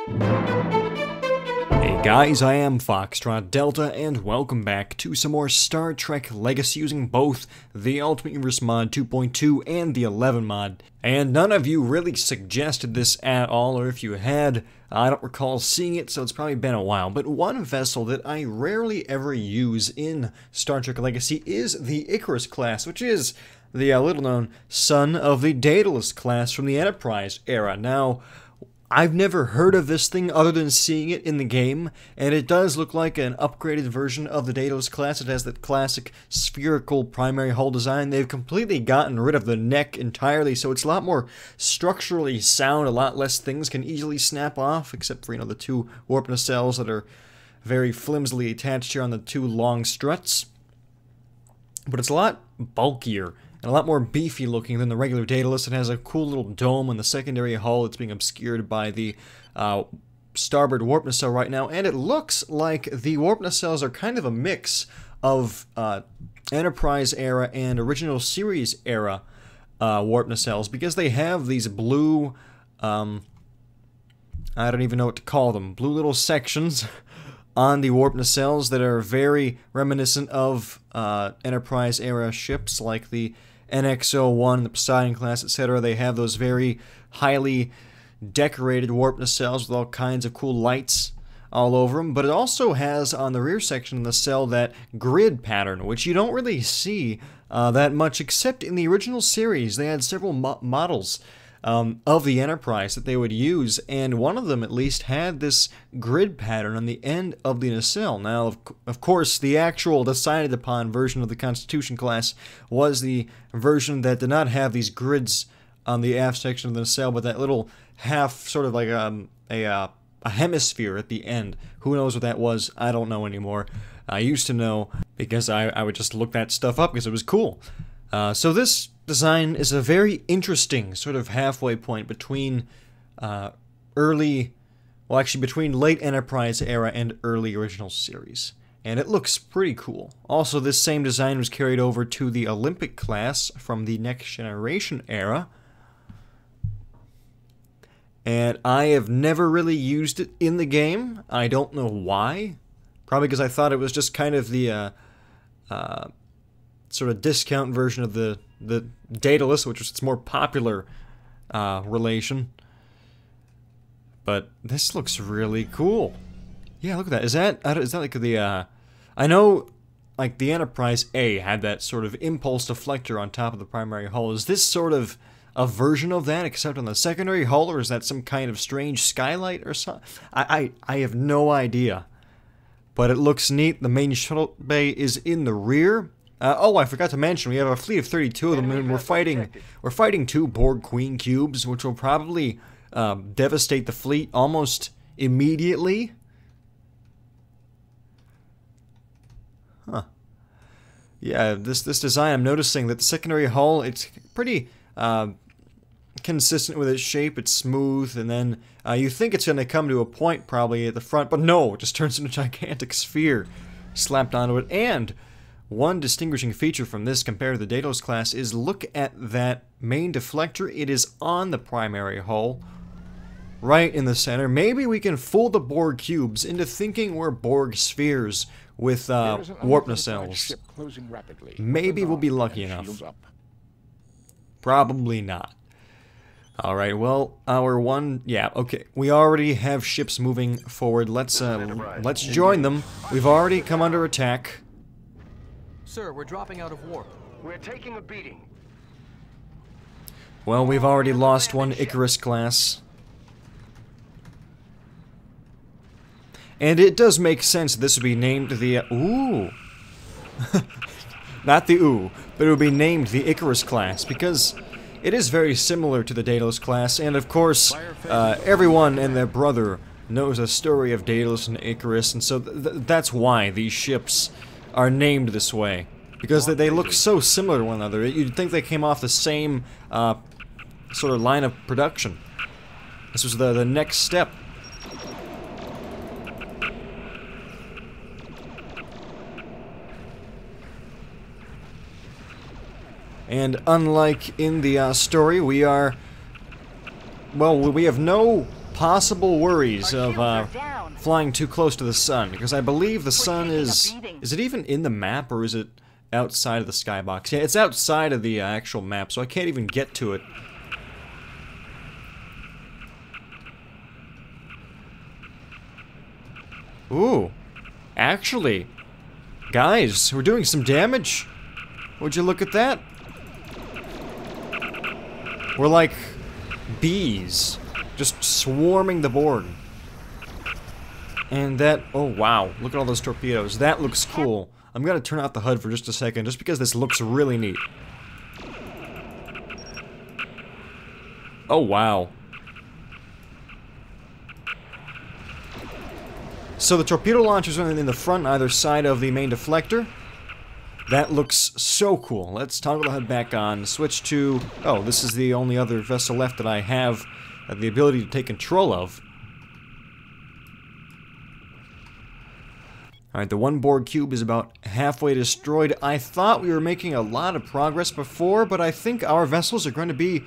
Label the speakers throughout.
Speaker 1: Hey guys, I am Foxtrot Delta, and welcome back to some more Star Trek Legacy using both the Ultimate Universe mod 2.2 and the 11 mod. And none of you really suggested this at all, or if you had, I don't recall seeing it, so it's probably been a while. But one vessel that I rarely ever use in Star Trek Legacy is the Icarus class, which is the little-known son of the Daedalus class from the Enterprise era. Now, I've never heard of this thing other than seeing it in the game, and it does look like an upgraded version of the Daedalus class. It has that classic spherical primary hull design. They've completely gotten rid of the neck entirely, so it's a lot more structurally sound. A lot less things can easily snap off, except for, the two warp nacelles that are very flimsily attached here on the two long struts. But it's a lot bulkier and a lot more beefy looking than the regular Daedalus. It has a cool little dome on the secondary hull. It's being obscured by the starboard warp nacelle right now, and it looks like the warp nacelles are kind of a mix of Enterprise era and original series era warp nacelles, because they have these blue, I don't even know what to call them, blue little sections on the warp nacelles that are very reminiscent of Enterprise era ships like the NX-01, the Poseidon class, etc. They have those very highly decorated warp nacelles with all kinds of cool lights all over them, but it also has on the rear section of the nacelle that grid pattern, which you don't really see that much, except in the original series. They had several models of the Enterprise that they would use, and one of them at least had this grid pattern on the end of the nacelle. Now, of course, the actual decided upon version of the Constitution class was the version that did not have these grids on the aft section of the nacelle, but that little half, sort of like a hemisphere at the end. Who knows what that was? I don't know anymore. I used to know, because I would just look that stuff up because it was cool. So this design is a very interesting sort of halfway point between between late Enterprise era and early original series. And it looks pretty cool. Also, this same design was carried over to the Olympic class from the Next Generation era. And I have never really used it in the game. I don't know why. Probably because I thought it was just kind of the sort of discount version of the Daedalus, which was its more popular relation. But this looks really cool. Yeah, look at that. Is that like the I know, like, the Enterprise A had that sort of impulse deflector on top of the primary hull. Is this sort of a version of that, except on the secondary hull, or is that some kind of strange skylight or something? I have no idea. But it looks neat. The main shuttle bay is in the rear. Oh, I forgot to mention, we have a fleet of 32 of them, and we're fighting two Borg Queen cubes, which will probably devastate the fleet almost immediately. Huh. Yeah, this design, I'm noticing that the secondary hull, it's pretty consistent with its shape. It's smooth, and then you think it's going to come to a point probably at the front, but no, it just turns into a gigantic sphere slapped onto it. And one distinguishing feature from this compared to the Daedalus class is look at that main deflector. It is on the primary hull, right in the center. Maybe we can fool the Borg cubes into thinking we're Borg spheres with warp nacelles. Maybe we'll be lucky enough. Probably not. Alright, well, okay, we already have ships moving forward. Let's join them. We've already come under attack.
Speaker 2: Sir, we're dropping out of warp.
Speaker 3: We're taking a beating.
Speaker 1: Well, we've already lost one Icarus class. And it does make sense this would be named the... Ooh! Not the Ooh, but it would be named the Icarus class, because it is very similar to the Daedalus class, and of course, everyone and their brother knows a story of Daedalus and Icarus, and so that's why these ships are named this way, because they look so similar to one another. You'd think they came off the same sort of line of production. This was the next step. And unlike in the story, we are... well, we have no possible worries of flying too close to the sun, because I believe the sun is it even in the map, or is it outside of the skybox? Yeah, it's outside of the actual map, so I can't even get to it. Ooh, actually, guys, we're doing some damage. Would you look at that? We're like bees, just swarming the Borg. And that, oh wow, look at all those torpedoes. That looks cool. I'm gonna turn out the HUD for just a second, just because this looks really neat. Oh wow. So the torpedo launchers are in the front, either side of the main deflector. That looks so cool. Let's toggle the HUD back on, switch to... Oh, this is the only other vessel left that I have the ability to take control of. Alright, the one Borg cube is about halfway destroyed. I thought we were making a lot of progress before, but I think our vessels are going to be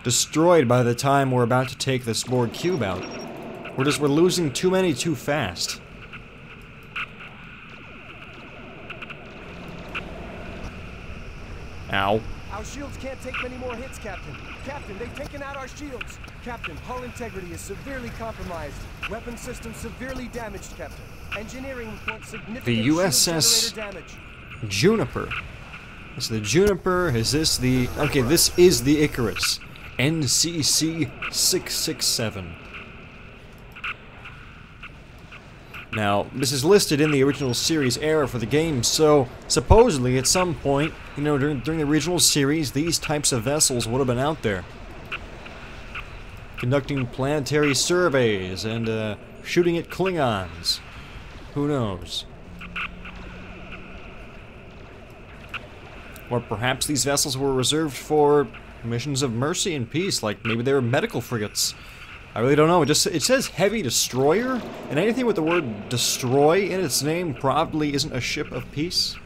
Speaker 1: destroyed by the time we're about to take this Borg cube out. We're losing too many too fast. Ow.
Speaker 3: Our shields can't take many more hits, Captain. Captain, they've taken out our shields. Captain, hull integrity is severely compromised. Weapon systems severely damaged, Captain. Engineering reports significant
Speaker 1: The USS
Speaker 3: damage.
Speaker 1: Juniper. So the Juniper, is this the... Okay, this is the Icarus. NCC 667. Now, this is listed in the original series era for the game, so supposedly at some point, you know, during the original series, these types of vessels would have been out there. Conducting planetary surveys and shooting at Klingons. Who knows? Or perhaps these vessels were reserved for missions of mercy and peace, like maybe they were medical frigates. I really don't know. It says heavy destroyer, and anything with the word destroy in its name probably isn't a ship of peace.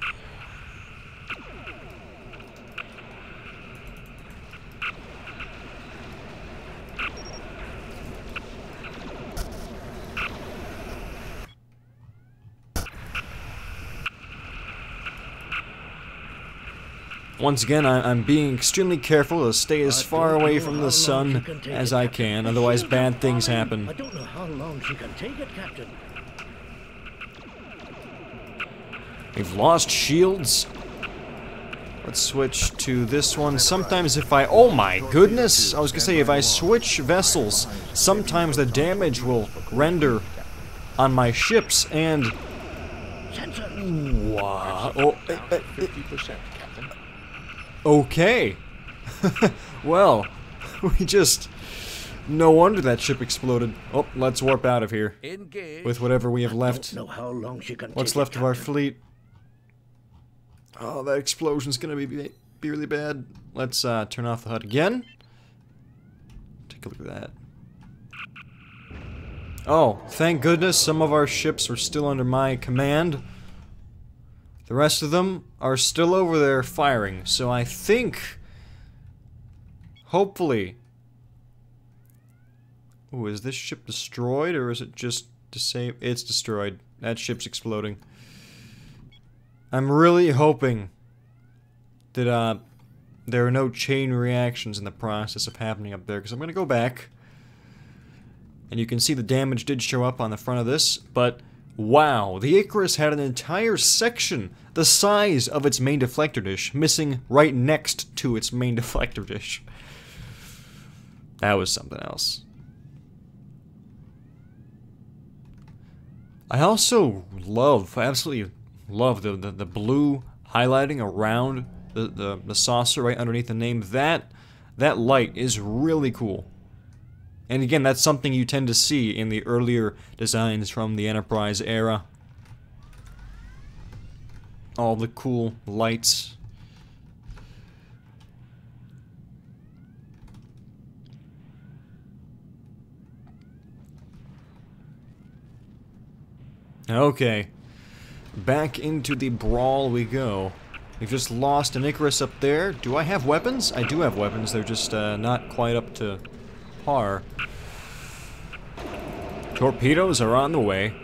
Speaker 1: Once again, I'm being extremely careful to stay as far away from the sun as I can, otherwise bad things happen.
Speaker 4: I don't know how long she can take it, Captain.
Speaker 1: We've lost shields. Let's switch to this one. Sometimes if I... Oh my goodness! I was gonna say, if I switch vessels, sometimes the damage will render on my ships, and... Wow. Oh,
Speaker 5: 50%, Captain.
Speaker 1: Okay. Well, we just... No wonder that ship exploded. Oh, let's warp out of here.
Speaker 2: Engage.
Speaker 1: With whatever we have left.
Speaker 4: Don't know how long she can
Speaker 1: What's
Speaker 4: take
Speaker 1: left
Speaker 4: it,
Speaker 1: of our
Speaker 4: Captain.
Speaker 1: fleet. Oh, that explosion's gonna be really bad. Let's turn off the HUD again. Take a look at that. Oh, thank goodness some of our ships were still under my command. The rest of them are still over there firing, so I think... Hopefully... Ooh, is this ship destroyed, or is it just disabled? It's destroyed. That ship's exploding. I'm really hoping that, there are no chain reactions in the process of happening up there, because I'm gonna go back. And you can see the damage did show up on the front of this, but... Wow, the Icarus had an entire section the size of its main deflector dish, missing right next to its main deflector dish. That was something else. I also love, I absolutely love the blue highlighting around the saucer right underneath the name. That light is really cool. And again, that's something you tend to see in the earlier designs from the Enterprise era. All the cool lights. Okay. Back into the brawl we go. We've just lost an Icarus up there. Do I have weapons? I do have weapons. They're just not quite up to par. Torpedoes are on the way.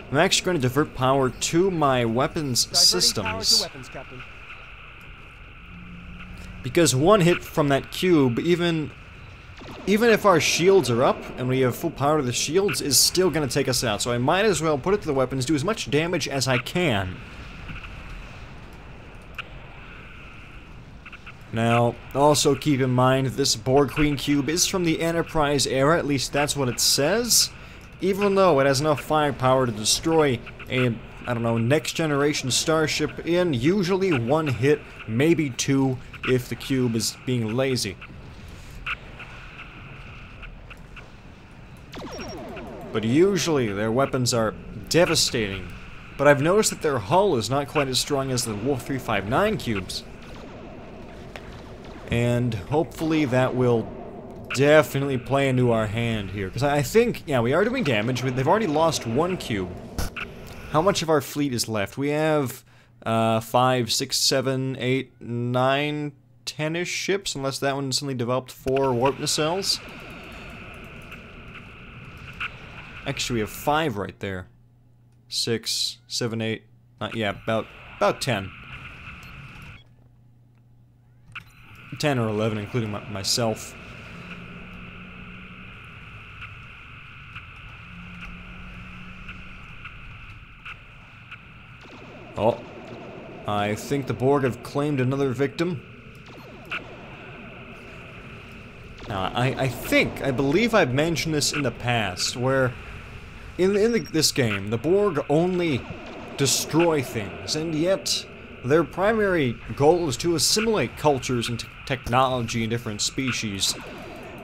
Speaker 1: I'm actually going to divert power to my weapons systems. Because one hit from that cube, even if our shields are up and we have full power to the shields, is still going to take us out. So I might as well put it to the weapons, do as much damage as I can. Now, also keep in mind, this Borg Queen Cube is from the Enterprise era, at least that's what it says. Even though it has enough firepower to destroy a, I don't know, next generation starship in usually one hit, maybe two, if the cube is being lazy. But usually their weapons are devastating. But I've noticed that their hull is not quite as strong as the Wolf 359 cubes. And hopefully that will definitely play into our hand here. Because I think, yeah, we are doing damage, but they've already lost one cube. How much of our fleet is left? We have 5, 6, 7, 8, 9, 10-ish ships, unless that one suddenly developed 4 warp nacelles. Actually, we have 5 right there. 6, 7, 8, yeah, about 10. 10 or 11, including myself. Oh, I think the Borg have claimed another victim. Now, I believe I've mentioned this in the past, where in this game, the Borg only destroy things, and yet their primary goal is to assimilate cultures and technology in different species.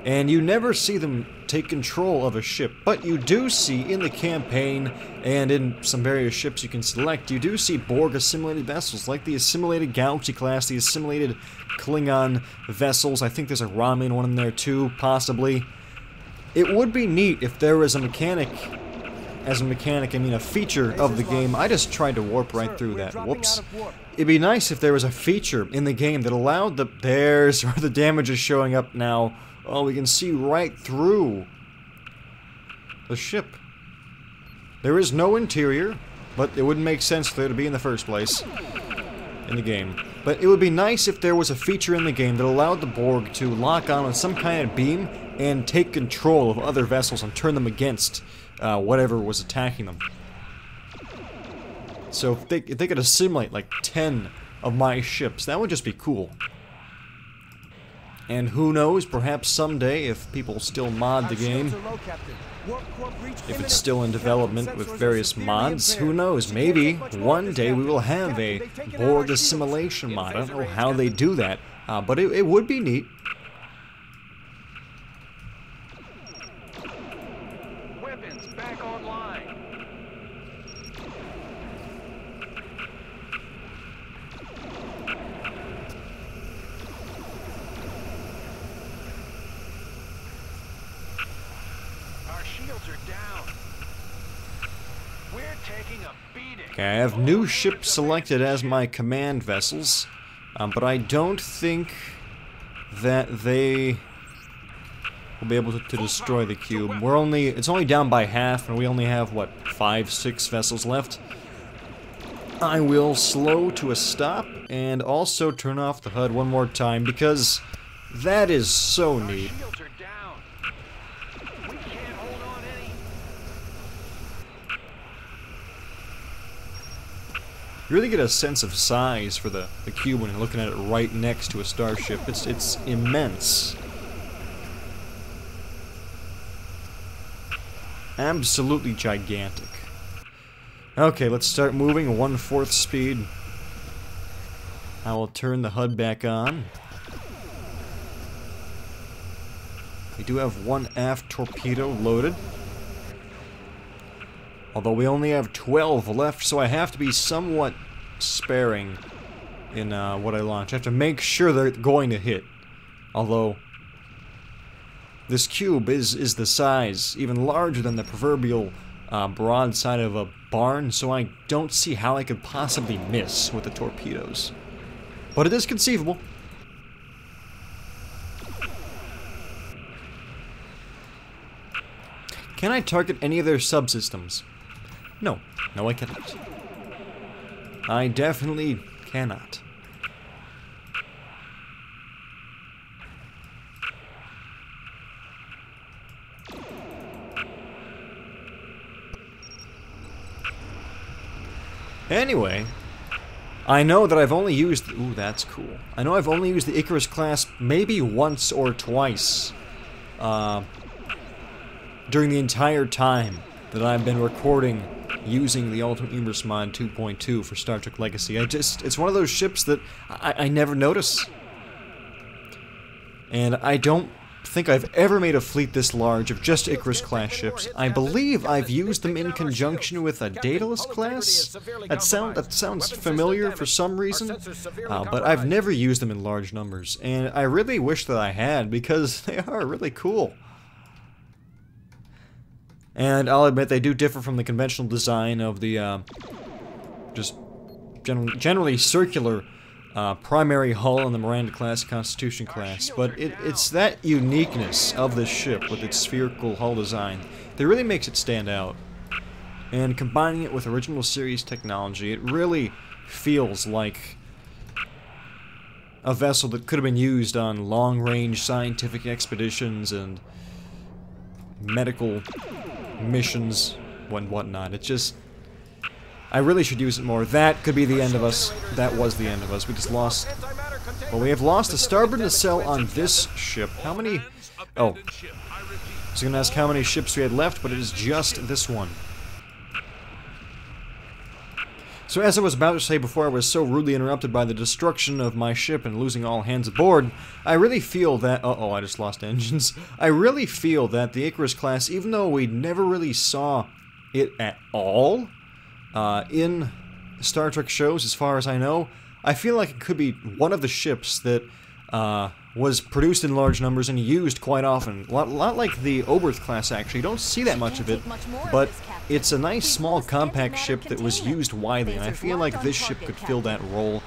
Speaker 1: And you never see them take control of a ship, but you do see in the campaign, and in some various ships you can select, you do see Borg assimilated vessels, like the assimilated Galaxy class, the assimilated Klingon vessels. I think there's a Romulan one in there too, possibly. It would be neat if there was a mechanic, I mean a feature of the game. I just tried to warp right through that. Whoops. It'd be nice if there was a feature in the game that allowed there's where the damage is showing up now. Oh, we can see right through the ship. There is no interior, but it wouldn't make sense for there to be in the first place in the game. But it would be nice if there was a feature in the game that allowed the Borg to lock on some kind of beam and take control of other vessels and turn them against whatever was attacking them. So if they could assimilate like 10 of my ships, that would just be cool. And who knows, perhaps someday, if people still mod the game, if it's still in development with various mods, who knows, maybe one day we will have a Borg assimilation mod. I don't know how they do that, but it would be neat.
Speaker 5: Weapons back online.
Speaker 1: Okay, I have new ships selected as my command vessels, but I don't think that they will be able to destroy the cube. It's only down by half, and we only have, what, 5, 6 vessels left? I will slow to a stop, and also turn off the HUD one more time, because that is so neat. You really get a sense of size for the cube when you're looking at it right next to a starship. It's immense. Absolutely gigantic. Okay, let's start moving 1/4 speed. I will turn the HUD back on. We do have one aft torpedo loaded. Although we only have 12 left, so I have to be somewhat sparing in what I launch. I have to make sure they're going to hit. Although, this cube is the size, even larger than the proverbial broadside of a barn, so I don't see how I could possibly miss with the torpedoes. But it is conceivable. . Can I target any of their subsystems? No. No, I cannot. I definitely cannot. Anyway, I know that I've only used... Ooh, that's cool. I know I've only used the Icarus class maybe once or twice during the entire time that I've been recording using the Ultimate Universe Mod 2.2 for Star Trek Legacy. It's one of those ships that I never notice. And I don't think I've ever made a fleet this large of just Icarus class ships. I believe I've used them in conjunction with a Daedalus class. That sounds familiar for some reason, but I've never used them in large numbers, and I really wish that I had, because they are really cool. And I'll admit they do differ from the conventional design of the just generally circular primary hull in the Miranda class, Constitution class, but it's that uniqueness of this ship with its spherical hull design that really makes it stand out. And combining it with original series technology, it really feels like a vessel that could have been used on long-range scientific expeditions and medical missions and whatnot. It's just... I really should use it more. That could be the end of us. That was the end of us. We just lost... Well, we have lost a starboard nacelle on this ship. How many... Oh. I was gonna ask how many ships we had left, but it is just this one. So as I was about to say before I was so rudely interrupted by the destruction of my ship and losing all hands aboard, I really feel that... Uh-oh, I just lost engines. I really feel that the Icarus class, even though we never really saw it at all in Star Trek shows, as far as I know, I feel like it could be one of the ships that was produced in large numbers and used quite often. A lot like the Muldrf class, actually. You don't see that much of it, but it's a nice, small, compact ship that was used widely, and I feel like this ship could fill that role.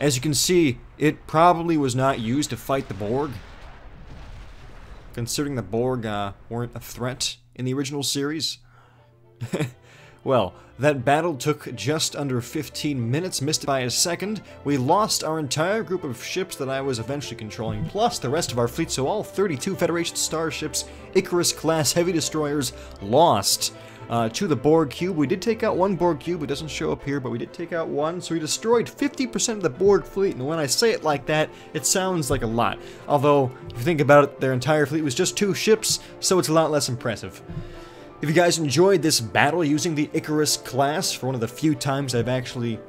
Speaker 1: As you can see, it probably was not used to fight the Borg, considering the Borg weren't a threat in the original series. Well, that battle took just under 15 minutes, missed it by a second. We lost our entire group of ships that I was eventually controlling, plus the rest of our fleet, so all 32 Federation starships, Icarus-class heavy destroyers, lost to the Borg cube. We did take out one Borg cube, it doesn't show up here, but we did take out one, so we destroyed 50% of the Borg fleet, and when I say it like that, it sounds like a lot. Although, if you think about it, their entire fleet was just 2 ships, so it's a lot less impressive. If you guys enjoyed this battle using the Icarus class, for one of the few times I've actually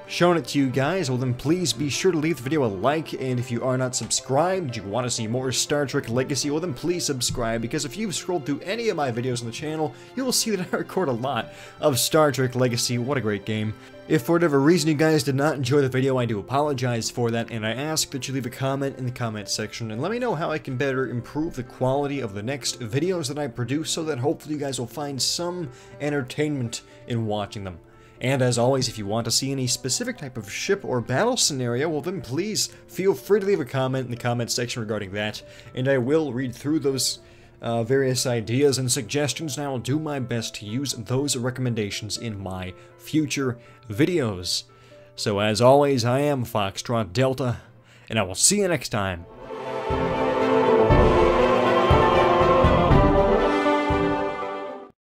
Speaker 1: shown it to you guys, well then please be sure to leave the video a like, and if you are not subscribed, you want to see more Star Trek Legacy, well then please subscribe, because if you've scrolled through any of my videos on the channel, you will see that I record a lot of Star Trek Legacy. What a great game. If for whatever reason you guys did not enjoy the video, I do apologize for that, and I ask that you leave a comment in the comment section and let me know how I can better improve the quality of the next videos that I produce, so that hopefully you guys will find some entertainment in watching them. And as always, if you want to see any specific type of ship or battle scenario, well then please feel free to leave a comment in the comment section regarding that, and I will read through those various ideas and suggestions, and I will do my best to use those recommendations in my future videos. So as always, I am Foxtrot Delta, and I will see you next time.